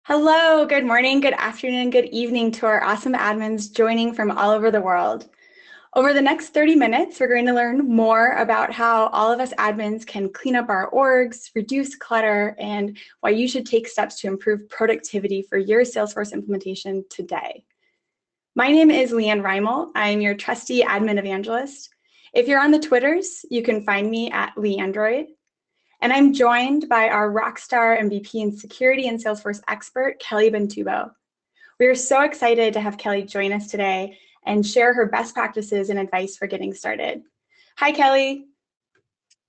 Hello, good morning, good afternoon, good evening to our awesome admins joining from all over the world. Over the next 30 minutes, we're going to learn more about how all of us admins can clean up our orgs, reduce clutter, and why you should take steps to improve productivity for your Salesforce implementation today. My name is Leanne Reimel. I'm your trusty admin evangelist. If you're on the Twitters, you can find me at LeAndroid. And I'm joined by our rockstar MVP in security and Salesforce expert, Kelly Bentubo. We are so excited to have Kelly join us today and share her best practices and advice for getting started. Hi, Kelly.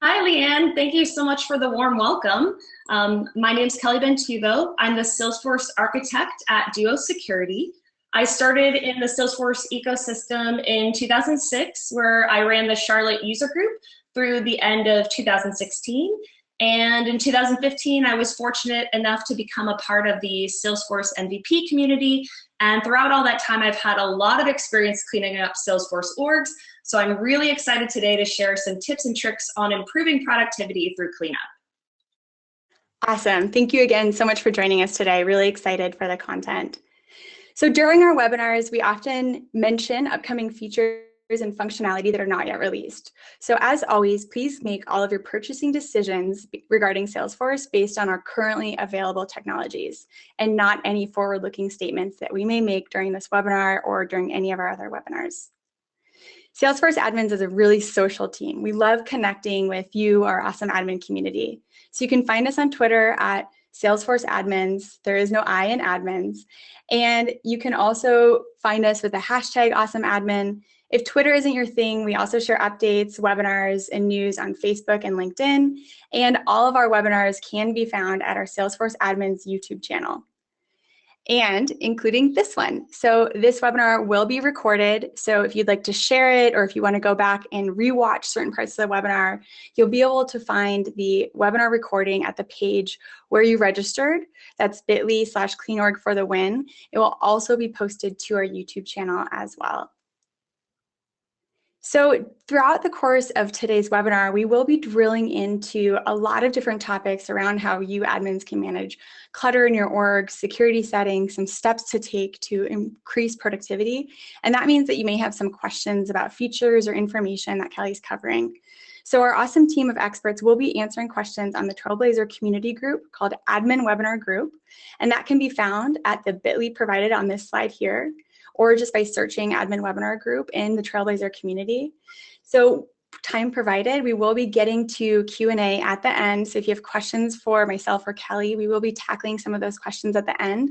Hi, Leanne. Thank you so much for the warm welcome. My name is Kelly Bentubo. I'm the Salesforce architect at Duo Security. I started in the Salesforce ecosystem in 2006, where I ran the Charlotte user group through the end of 2016. And in 2015, I was fortunate enough to become a part of the Salesforce MVP community. And throughout all that time, I've had a lot of experience cleaning up Salesforce orgs. So I'm really excited today to share some tips and tricks on improving productivity through cleanup. Awesome. Thank you again so much for joining us today. Really excited for the content. So during our webinars, we often mention upcoming features and functionality that are not yet released. So as always, please make all of your purchasing decisions regarding Salesforce based on our currently available technologies and not any forward-looking statements that we may make during this webinar or during any of our other webinars. Salesforce admins is a really social team. We love connecting with you, our awesome admin community. So you can find us on Twitter at Salesforce admins. There is no I in admins. And you can also find us with the hashtag awesomeadmin. If Twitter isn't your thing, we also share updates, webinars, and news on Facebook and LinkedIn. And all of our webinars can be found at our Salesforce admins YouTube channel, and including this one. So this webinar will be recorded. So if you'd like to share it, or if you want to go back and rewatch certain parts of the webinar, you'll be able to find the webinar recording at the page where you registered. That's bit.ly/cleanorg4the-win. It will also be posted to our YouTube channel as well. So throughout the course of today's webinar, we will be drilling into a lot of different topics around how you admins can manage clutter in your org, security settings, some steps to take to increase productivity. And that means that you may have some questions about features or information that Kelly's covering. So our awesome team of experts will be answering questions on the Trailblazer community group called Admin Webinar Group. And that can be found at the bit.ly provided on this slide here, or just by searching Admin Webinar Group in the Trailblazer community. So time provided, we will be getting to Q&A at the end. So if you have questions for myself or Kelly, we will be tackling some of those questions at the end.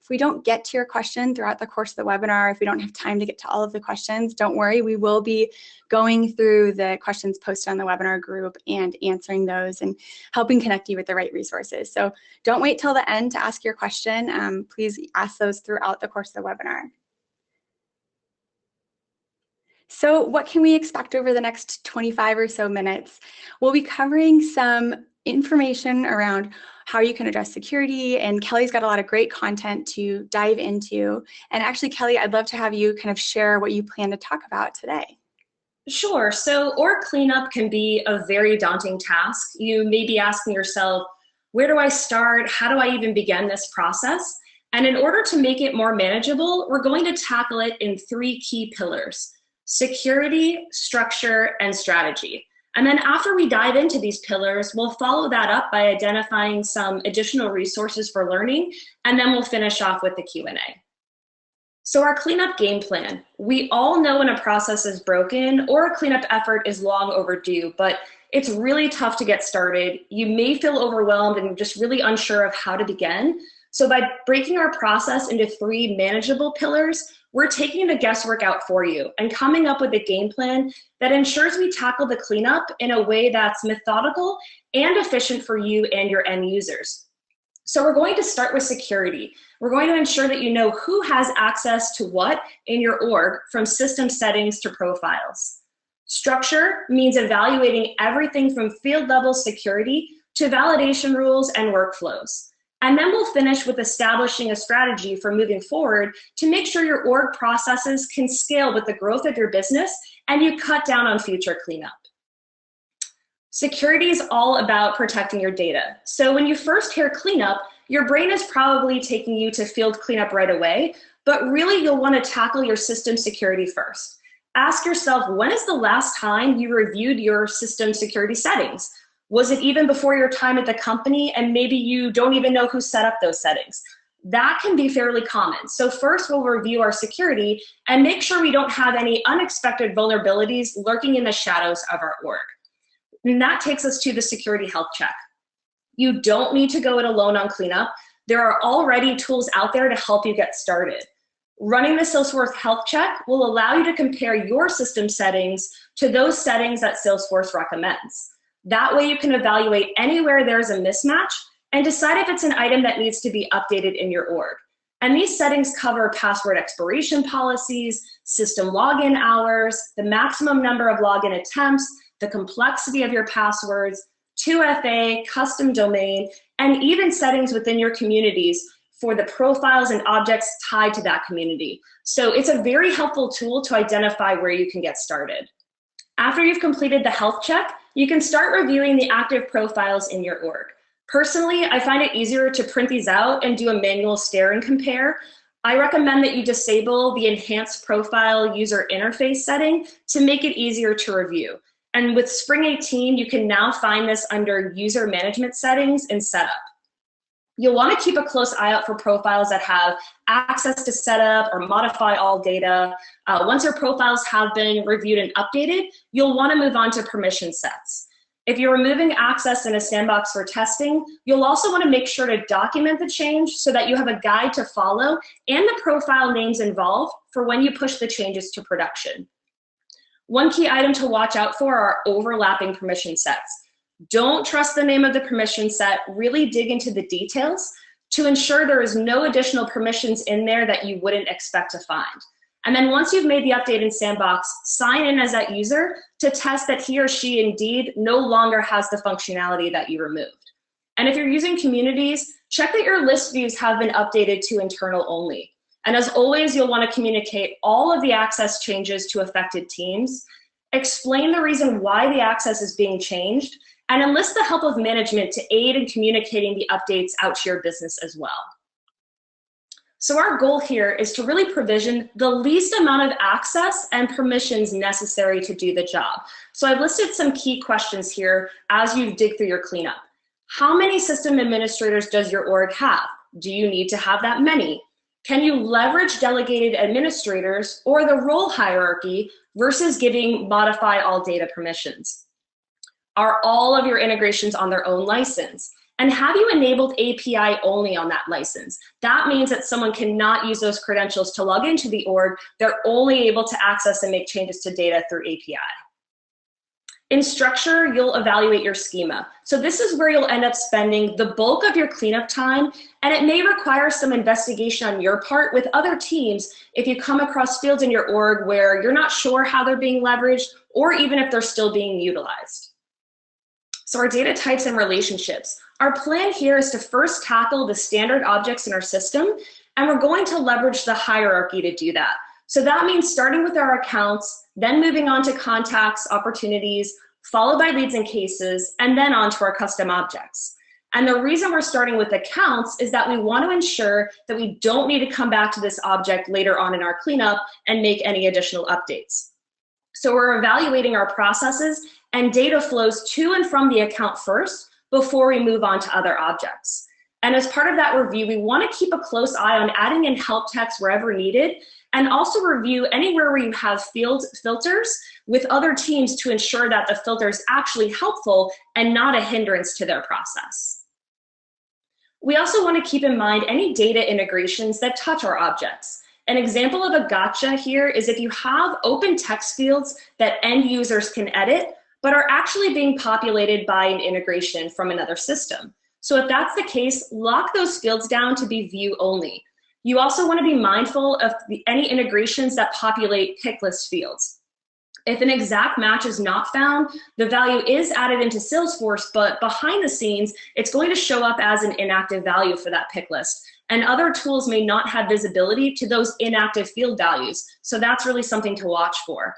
If we don't get to your question throughout the course of the webinar, if we don't have time to get to all of the questions, don't worry, we will be going through the questions posted on the webinar group and answering those and helping connect you with the right resources. So don't wait till the end to ask your question. Please ask those throughout the course of the webinar. So what can we expect over the next 25 or so minutes? We'll be covering some information around how you can address security, and Kelly's got a lot of great content to dive into. And actually, Kelly, I'd love to have you kind of share what you plan to talk about today. Sure. So org cleanup can be a very daunting task. You may be asking yourself, where do I start? How do I even begin this process? And in order to make it more manageable, we're going to tackle it in 3 key pillars: security, structure, and strategy. And then after we dive into these pillars, we'll follow that up by identifying some additional resources for learning, and then we'll finish off with the Q&A. So our cleanup game plan. We all know when a process is broken or a cleanup effort is long overdue, but it's really tough to get started. You may feel overwhelmed and just really unsure of how to begin. So by breaking our process into 3 manageable pillars, we're taking the guesswork out for you and coming up with a game plan that ensures we tackle the cleanup in a way that's methodical and efficient for you and your end users. So we're going to start with security. We're going to ensure that you know who has access to what in your org, from system settings to profiles. Structure means evaluating everything from field level security to validation rules and workflows. And then we'll finish with establishing a strategy for moving forward to make sure your org processes can scale with the growth of your business and you cut down on future cleanup. Security is all about protecting your data. So when you first hear cleanup, your brain is probably taking you to field cleanup right away, but really you'll want to tackle your system security first. Ask yourself, when is the last time you reviewed your system security settings? Was it even before your time at the company, and maybe you don't even know who set up those settings? That can be fairly common. So first we'll review our security and make sure we don't have any unexpected vulnerabilities lurking in the shadows of our org. And that takes us to the security health check. You don't need to go it alone on cleanup. There are already tools out there to help you get started. Running the Salesforce health check will allow you to compare your system settings to those settings that Salesforce recommends. That way you can evaluate anywhere there's a mismatch and decide if it's an item that needs to be updated in your org. And these settings cover password expiration policies, system login hours, the maximum number of login attempts, the complexity of your passwords, 2FA, custom domain, and even settings within your communities for the profiles and objects tied to that community. So it's a very helpful tool to identify where you can get started. After you've completed the health check, you can start reviewing the active profiles in your org. Personally, I find it easier to print these out and do a manual stare and compare. I recommend that you disable the enhanced profile user interface setting to make it easier to review. And with Spring 18, you can now find this under user management settings and setup. You'll want to keep a close eye out for profiles that have access to setup or modify all data. Once your profiles have been reviewed and updated, you'll want to move on to permission sets. If you're removing access in a sandbox for testing, you'll also want to make sure to document the change so that you have a guide to follow and the profile names involved for when you push the changes to production. One key item to watch out for are overlapping permission sets. Don't trust the name of the permission set. Really dig into the details to ensure there is no additional permissions in there that you wouldn't expect to find. And then once you've made the update in Sandbox, sign in as that user to test that he or she indeed no longer has the functionality that you removed. And if you're using communities, check that your list views have been updated to internal only. And as always, you'll want to communicate all of the access changes to affected teams, explain the reason why the access is being changed, and enlist the help of management to aid in communicating the updates out to your business as well. So our goal here is to really provision the least amount of access and permissions necessary to do the job. So I've listed some key questions here as you dig through your cleanup. How many system administrators does your org have? Do you need to have that many? Can you leverage delegated administrators or the role hierarchy versus giving modify all data permissions? Are all of your integrations on their own license? And have you enabled API only on that license? That means that someone cannot use those credentials to log into the org. They're only able to access and make changes to data through API. In structure, you'll evaluate your schema. So this is where you'll end up spending the bulk of your cleanup time, and it may require some investigation on your part with other teams if you come across fields in your org where you're not sure how they're being leveraged or even if they're still being utilized. So our data types and relationships. Our plan here is to first tackle the standard objects in our system, and we're going to leverage the hierarchy to do that. So that means starting with our accounts, then moving on to contacts, opportunities, followed by leads and cases, and then on to our custom objects. And the reason we're starting with accounts is that we want to ensure that we don't need to come back to this object later on in our cleanup and make any additional updates. So we're evaluating our processes and data flows to and from the account first before we move on to other objects. And as part of that review, we want to keep a close eye on adding in help text wherever needed, and also review anywhere where you have field filters with other teams to ensure that the filter is actually helpful and not a hindrance to their process. We also want to keep in mind any data integrations that touch our objects. An example of a gotcha here is if you have open text fields that end users can edit, but are actually being populated by an integration from another system. So if that's the case, lock those fields down to be view only. You also want to be mindful of any integrations that populate pick list fields. If an exact match is not found, the value is added into Salesforce, but behind the scenes, it's going to show up as an inactive value for that pick list. And other tools may not have visibility to those inactive field values. So that's really something to watch for.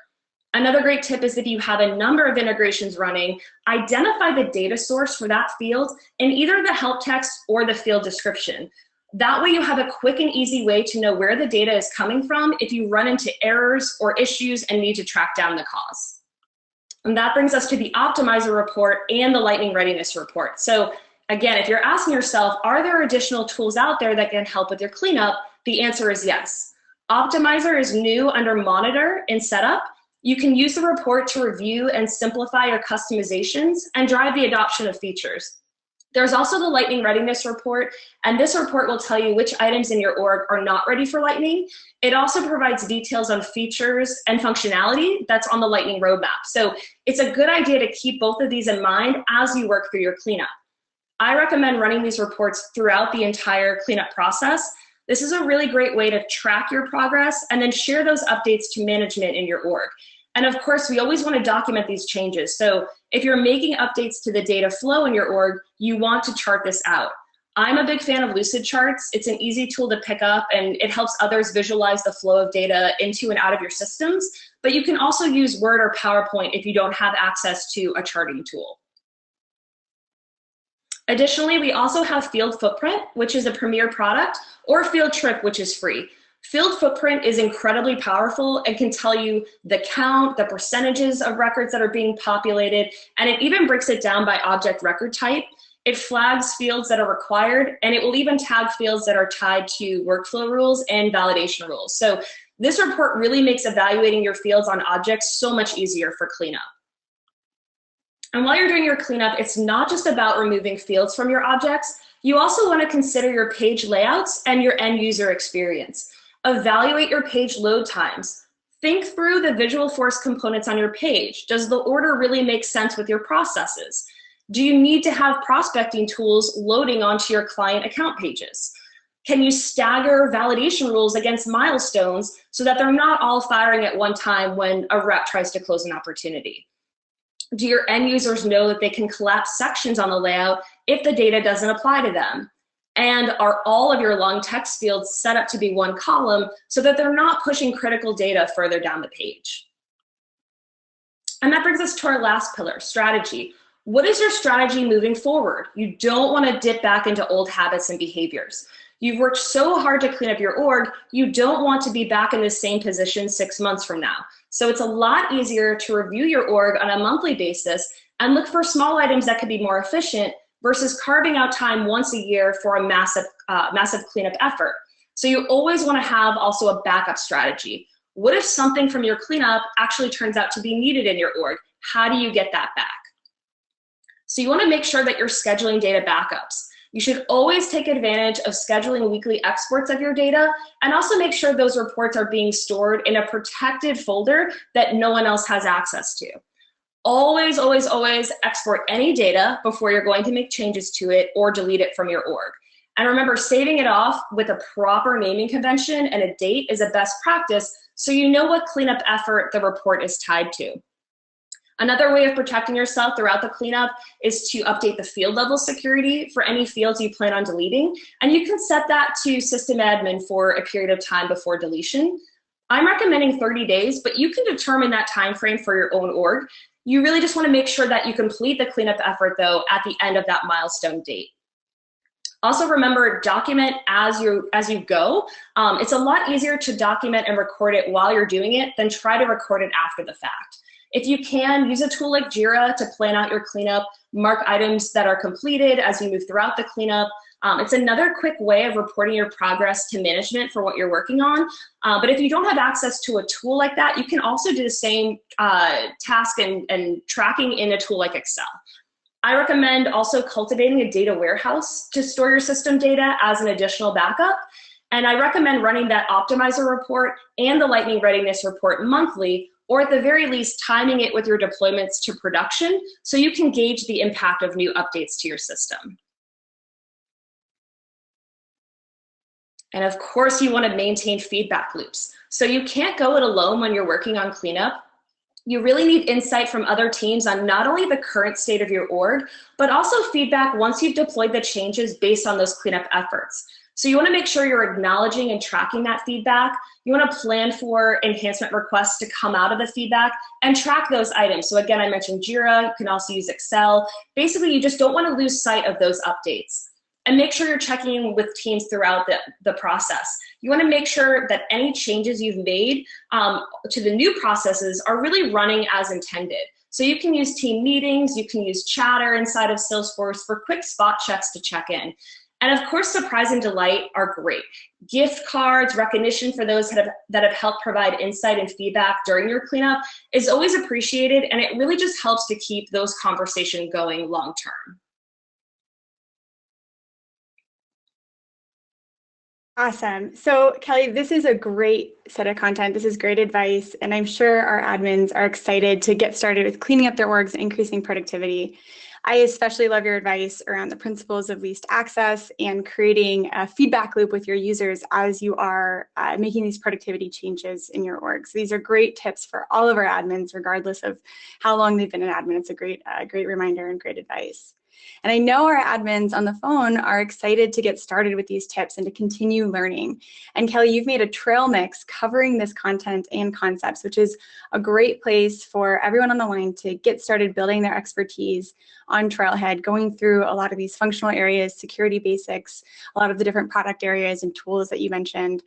Another great tip is if you have a number of integrations running, identify the data source for that field in either the help text or the field description. That way you have a quick and easy way to know where the data is coming from if you run into errors or issues and need to track down the cause. And that brings us to the optimizer report and the lightning readiness report. So again, if you're asking yourself, are there additional tools out there that can help with your cleanup? The answer is yes. Optimizer is new under Monitor in Setup. You can use the report to review and simplify your customizations and drive the adoption of features. There's also the Lightning Readiness Report, and this report will tell you which items in your org are not ready for Lightning. It also provides details on features and functionality that's on the Lightning roadmap. So it's a good idea to keep both of these in mind as you work through your cleanup. I recommend running these reports throughout the entire cleanup process. This is a really great way to track your progress and then share those updates to management in your org. And of course, we always want to document these changes. So if you're making updates to the data flow in your org, you want to chart this out. I'm a big fan of Lucid Charts. It's an easy tool to pick up and it helps others visualize the flow of data into and out of your systems. But you can also use Word or PowerPoint if you don't have access to a charting tool. Additionally, we also have Field Footprint, which is a premier product, or Field Trip, which is free. Field Footprint is incredibly powerful and can tell you the count, the percentages of records that are being populated, and it even breaks it down by object record type. It flags fields that are required, and it will even tag fields that are tied to workflow rules and validation rules. So this report really makes evaluating your fields on objects so much easier for cleanup. And while you're doing your cleanup, it's not just about removing fields from your objects. You also want to consider your page layouts and your end user experience. Evaluate your page load times. Think through the visual force components on your page. Does the order really make sense with your processes? Do you need to have prospecting tools loading onto your client account pages? Can you stagger validation rules against milestones so that they're not all firing at one time when a rep tries to close an opportunity? Do your end users know that they can collapse sections on the layout if the data doesn't apply to them? And are all of your long text fields set up to be one column so that they're not pushing critical data further down the page? And that brings us to our last pillar, strategy. What is your strategy moving forward? You don't want to dip back into old habits and behaviors. You've worked so hard to clean up your org, you don't want to be back in the same position 6 months from now. So it's a lot easier to review your org on a monthly basis and look for small items that could be more efficient versus carving out time once a year for a massive cleanup effort. So you always want to have also a backup strategy. What if something from your cleanup actually turns out to be needed in your org? How do you get that back? So you want to make sure that you're scheduling data backups. You should always take advantage of scheduling weekly exports of your data and also make sure those reports are being stored in a protected folder that no one else has access to. Always, always, always export any data before you're going to make changes to it or delete it from your org. And remember, saving it off with a proper naming convention and a date is a best practice so you know what cleanup effort the report is tied to. Another way of protecting yourself throughout the cleanup is to update the field level security for any fields you plan on deleting. And you can set that to system admin for a period of time before deletion. I'm recommending 30 days, but you can determine that time frame for your own org. You really just want to make sure that you complete the cleanup effort, though, at the end of that milestone date. Also remember, document as you go. It's a lot easier to document and record it while you're doing it than try to record it after the fact. If you can, use a tool like Jira to plan out your cleanup, mark items that are completed as you move throughout the cleanup. It's another quick way of reporting your progress to management for what you're working on. But if you don't have access to a tool like that, you can also do the same task and tracking in a tool like Excel. I recommend also cultivating a data warehouse to store your system data as an additional backup. And I recommend running that optimizer report and the lightning readiness report monthly, or at the very least, timing it with your deployments to production so you can gauge the impact of new updates to your system. And of course, you want to maintain feedback loops. So you can't go it alone when you're working on cleanup. You really need insight from other teams on not only the current state of your org, but also feedback once you've deployed the changes based on those cleanup efforts. So you want to make sure you're acknowledging and tracking that feedback. You want to plan for enhancement requests to come out of the feedback and track those items. So again, I mentioned Jira, you can also use Excel. Basically, you just don't want to lose sight of those updates. And make sure you're checking in with teams throughout the process. You want to make sure that any changes you've made to the new processes are really running as intended. So you can use team meetings, you can use Chatter inside of Salesforce for quick spot checks to check in. And of course, surprise and delight are great. Gift cards, recognition for those that have helped provide insight and feedback during your cleanup is always appreciated, and it really just helps to keep those conversations going long term. Awesome. So Kelly, this is a great set of content. This is great advice, and I'm sure our admins are excited to get started with cleaning up their orgs and increasing productivity. I especially love your advice around the principles of least access and creating a feedback loop with your users as you are making these productivity changes in your orgs. These are great tips for all of our admins, regardless of how long they've been an admin. It's a great reminder and great advice. And I know our admins on the phone are excited to get started with these tips and to continue learning. And Kelly, you've made a trail mix covering this content and concepts, which is a great place for everyone on the line to get started building their expertise on Trailhead, going through a lot of these functional areas, security basics, a lot of the different product areas and tools that you mentioned.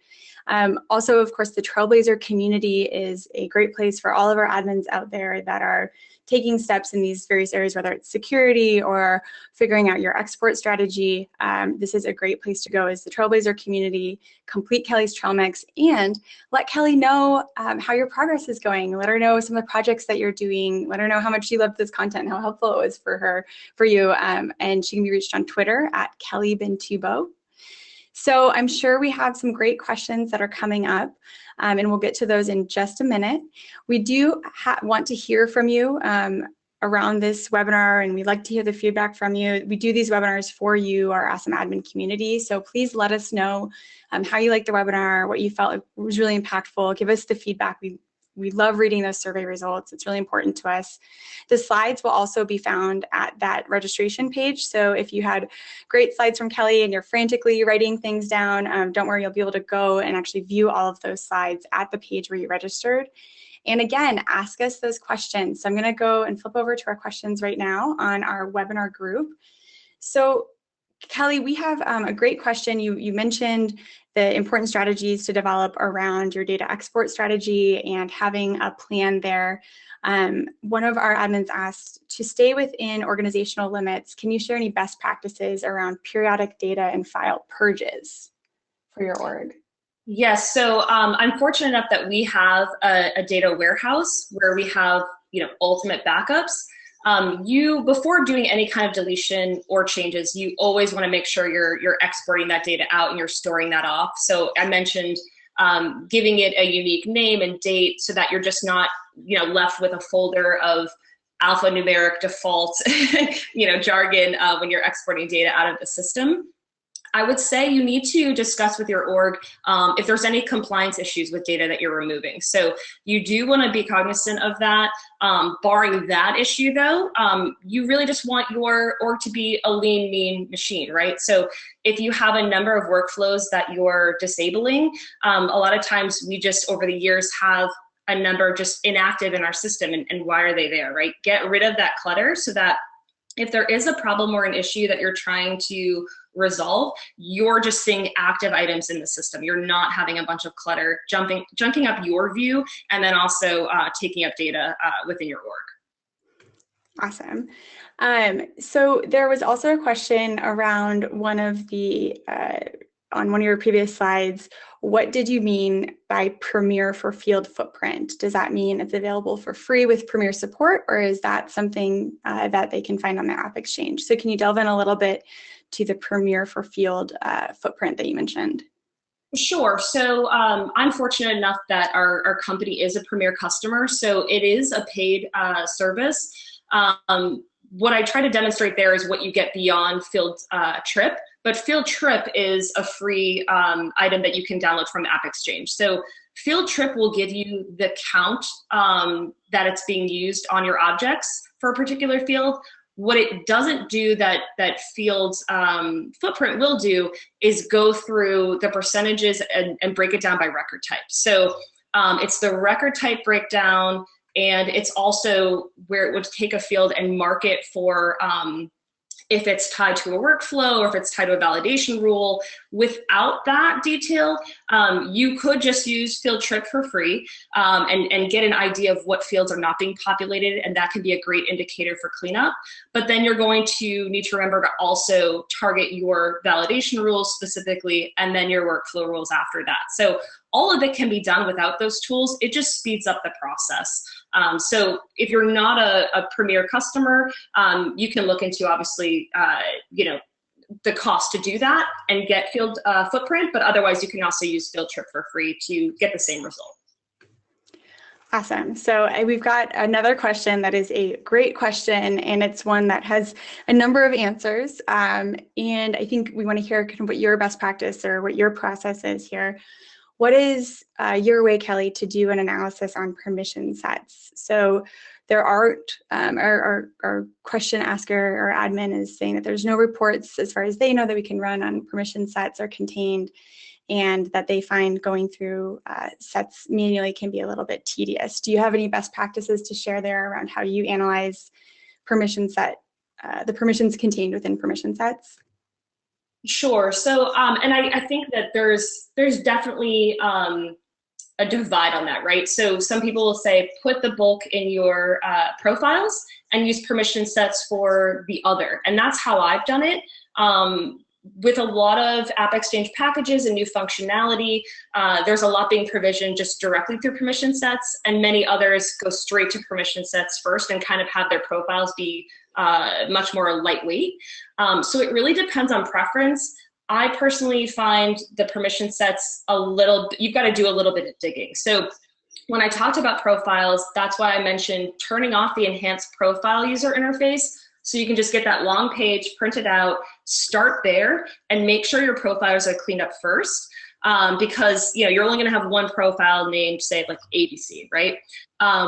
Also, of course, the Trailblazer community is a great place for all of our admins out there that are taking steps in these various areas, whether it's security or figuring out your export strategy. This is a great place to go, is the Trailblazer community. Complete Kelly's Trail Mix and let Kelly know how your progress is going. Let her know some of the projects that you're doing. Let her know how much she loved this content and how helpful it was for you. And she can be reached on Twitter at Kelly Bentubo. So I'm sure we have some great questions that are coming up, and we'll get to those in just a minute. We do want to hear from you around this webinar, and we'd like to hear the feedback from you. We do these webinars for you, our awesome admin community, so please let us know how you liked the webinar, what you felt was really impactful. Give us the feedback. We love reading those survey results. It's really important to us. The slides will also be found at that registration page. So if you had great slides from Kelly and you're frantically writing things down, don't worry, you'll be able to go and actually view all of those slides at the page where you registered. And again, ask us those questions. So I'm going to go and flip over to our questions right now on our webinar group. So Kelly, we have a great question. You mentioned the important strategies to develop around your data export strategy and having a plan there. One of our admins asked, to stay within organizational limits, can you share any best practices around periodic data and file purges for your org? Yes, so I'm fortunate enough that we have a data warehouse where we have ultimate backups. Before doing any kind of deletion or changes, you always want to make sure you're exporting that data out and you're storing that off. So I mentioned giving it a unique name and date so that you're just not left with a folder of alphanumeric default jargon when you're exporting data out of the system. I would say you need to discuss with your org if there's any compliance issues with data that you're removing. So you do want to be cognizant of that. Barring that issue though, you really just want your org to be a lean, mean machine, right? So if you have a number of workflows that you're disabling, a lot of times we just over the years have a number just inactive in our system, and why are they there, right? Get rid of that clutter so that if there is a problem or an issue that you're trying to resolve, you're just seeing active items in the system. You're not having a bunch of clutter junking up your view and then also taking up data within your org. Awesome. So there was also a question around one of your previous slides. What did you mean by Premier for Field Footprint? Does that mean it's available for free with Premier support, or is that something that they can find on the App Exchange? So can you delve in a little bit to the Premier for Field footprint that you mentioned? Sure. So I'm fortunate enough that our company is a Premier customer, so it is a paid service. What I try to demonstrate there is what you get beyond Field Trip, but Field Trip is a free item that you can download from App Exchange. So Field Trip will give you the count that it's being used on your objects for a particular field. What it doesn't do that field's footprint will do is go through the percentages and break it down by record type. So it's the record type breakdown, and it's also where it would take a field and mark it for if it's tied to a workflow or if it's tied to a validation rule. Without that detail, you could just use field trip for free and get an idea of what fields are not being populated, and that can be a great indicator for cleanup. But then you're going to need to remember to also target your validation rules specifically, and then your workflow rules after that. So all of it can be done without those tools. It just speeds up the process. So if you're not a Premier customer, you can look into obviously, the cost to do that and get field footprint, but otherwise you can also use field trip for free to get the same result. Awesome. So we've got another question that is a great question, and it's one that has a number of answers. And I think we want to hear kind of what your best practice or what your process is here. What is your way, Kelly, to do an analysis on permission sets? So there aren't, our question asker or admin is saying that there's no reports as far as they know that we can run on permission sets or contained, and that they find going through sets manually can be a little bit tedious. Do you have any best practices to share there around how you analyze permission set, the permissions contained within permission sets? Sure. So, and I think that there's definitely a divide on that, right? So some people will say, put the bulk in your profiles and use permission sets for the other. And that's how I've done it. With a lot of App Exchange packages and new functionality, there's a lot being provisioned just directly through permission sets, and many others go straight to permission sets first and kind of have their profiles be much more lightweight. So it really depends on preference. I personally find the permission sets you've got to do a little bit of digging. So when I talked about profiles, that's why I mentioned turning off the enhanced profile user interface. So you can just get that long page printed out, start there, and make sure your profiles are cleaned up first. Because you're only going to have one profile named, say, like ABC, right?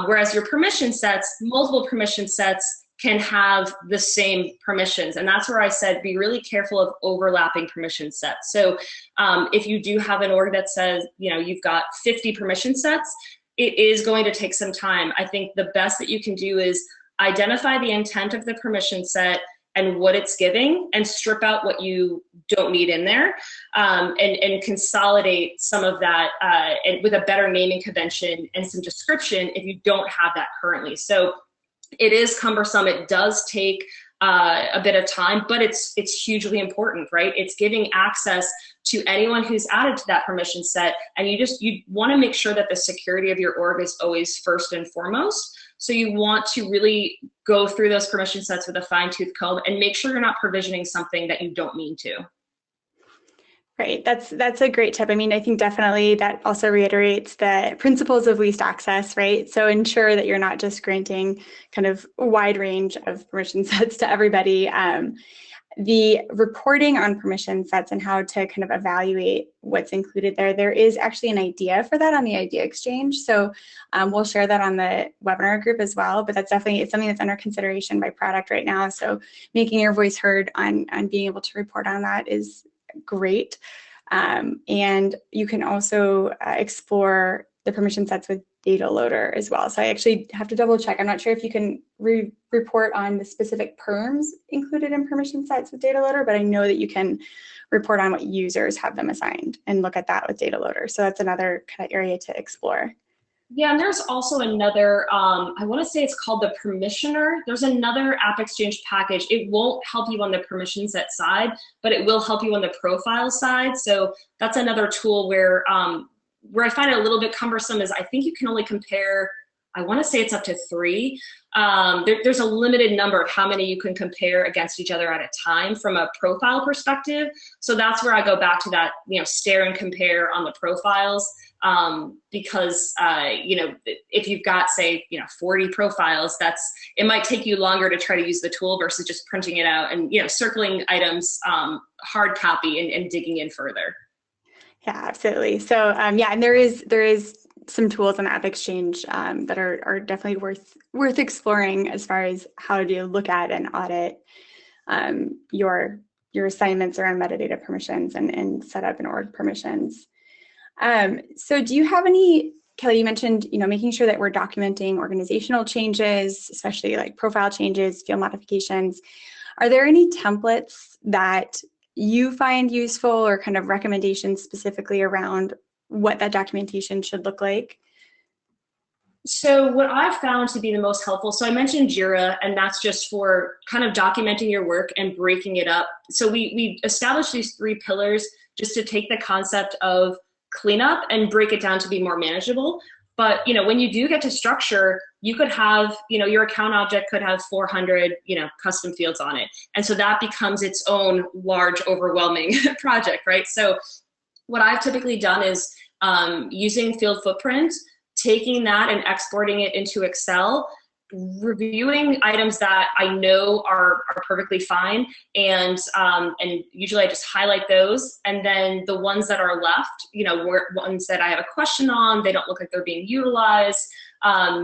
Whereas your permission sets, multiple permission sets can have the same permissions. And that's where I said, be really careful of overlapping permission sets. So if you do have an org that says, you've got 50 permission sets, it is going to take some time. I think the best that you can do is identify the intent of the permission set and what it's giving, and strip out what you don't need in there, and consolidate some of that and with a better naming convention and some description if you don't have that currently. So it is cumbersome. It does take a bit of time, but it's hugely important, right? It's giving access to anyone who's added to that permission set, and you want to make sure that the security of your org is always first and foremost. So you want to really go through those permission sets with a fine-tooth comb and make sure you're not provisioning something that you don't mean to. Right, that's a great tip. I mean, I think definitely that also reiterates the principles of least access, right? So ensure that you're not just granting kind of a wide range of permission sets to everybody. The reporting on permission sets and how to kind of evaluate what's included there is actually an idea for that on the Idea Exchange. So we'll share that on the webinar group as well, but it's something that's under consideration by product right now. So making your voice heard on being able to report on that is great. And you can also explore the permission sets with Data Loader as well. So I actually have to double check. I'm not sure if you can report on the specific perms included in permission sets with Data Loader, but I know that you can report on what users have them assigned and look at that with Data Loader. So that's another kind of area to explore. Yeah, and there's also another, I want to say it's called the permissioner. There's another App Exchange package. It won't help you on the permission set side, but it will help you on the profile side. So that's another tool where I find it a little bit cumbersome is I think you can only compare, I want to say it's up to 3. There's a limited number of how many you can compare against each other at a time from a profile perspective. So that's where I go back to that, stare and compare on the profiles. Because if you've got, say, 40 profiles, it might take you longer to try to use the tool versus just printing it out and, circling items, hard copy and digging in further. Yeah, absolutely. So yeah, and there is some tools on the App Exchange that are definitely worth exploring as far as how to look at and audit your assignments around metadata permissions and set up and org permissions. So do you have any, Kelly, you mentioned, making sure that we're documenting organizational changes, especially like profile changes, field modifications. Are there any templates that you find useful or kind of recommendations specifically around what that documentation should look like? So what I've found to be the most helpful, so I mentioned Jira, and that's just for kind of documenting your work and breaking it up. So we established these 3 pillars just to take the concept of cleanup and break it down to be more manageable. But when you do get to structure, you could have, your account object could have 400, custom fields on it. And so that becomes its own large, overwhelming project, right? So what I've typically done is using field footprint, taking that and exporting it into Excel, reviewing items that I know are perfectly fine, and usually I just highlight those, and then the ones that are left, ones that I have a question on, they don't look like they're being utilized,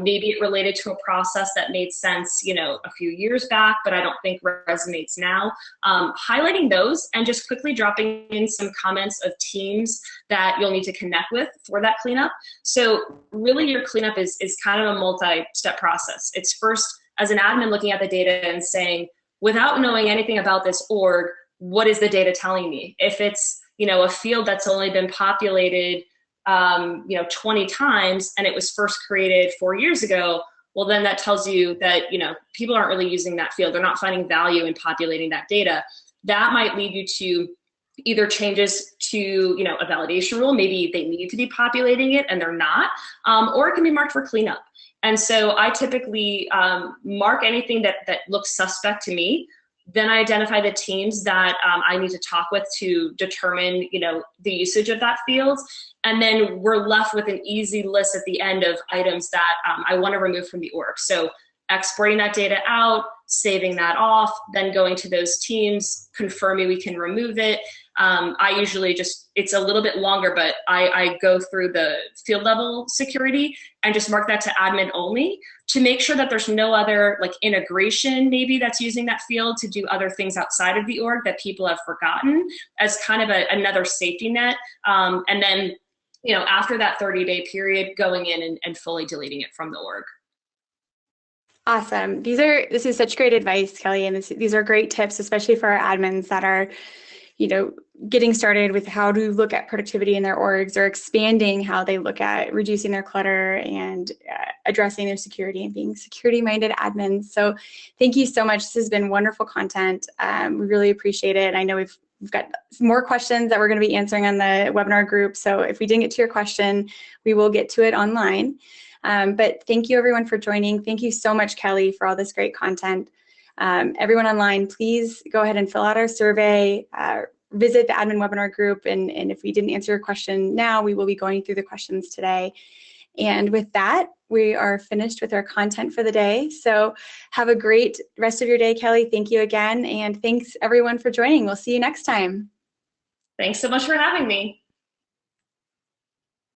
maybe it related to a process that made sense, a few years back, but I don't think resonates now. Highlighting those and just quickly dropping in some comments of teams that you'll need to connect with for that cleanup. So really your cleanup is kind of a multi-step process. It's first, as an admin, looking at the data and saying, without knowing anything about this org, what is the data telling me? If it's, a field that's only been populated 20 times and it was first created 4 years ago, well, then that tells you that, people aren't really using that field. They're not finding value in populating that data. That might lead you to either changes to, a validation rule. Maybe they need to be populating it and they're not, or it can be marked for cleanup. And so I typically mark anything that looks suspect to me. Then I identify the teams that I need to talk with to determine, the usage of that field. And then we're left with an easy list at the end of items that I want to remove from the org. So exporting that data out, saving that off, then going to those teams, confirming we can remove it. I usually it's a little bit longer, but I go through the field level security and just mark that to admin only to make sure that there's no other integration maybe that's using that field to do other things outside of the org that people have forgotten, as kind of another safety net. And then, after that 30-day period, going in and fully deleting it from the org. Awesome. This is such great advice, Kelly, and these are great tips, especially for our admins that are, getting started with how to look at productivity in their orgs, or expanding how they look at reducing their clutter and addressing their security and being security-minded admins. So thank you so much. This has been wonderful content. We really appreciate it. I know we've got some more questions that we're going to be answering on the webinar group. So if we didn't get to your question, we will get to it online. But thank you everyone for joining. Thank you so much, Kelly, for all this great content. Everyone online, please go ahead and fill out our survey, visit the admin webinar group, and if we didn't answer your question now, we will be going through the questions today. And with that, we are finished with our content for the day. So have a great rest of your day, Kelly. Thank you again, and thanks everyone for joining. We'll see you next time. Thanks so much for having me.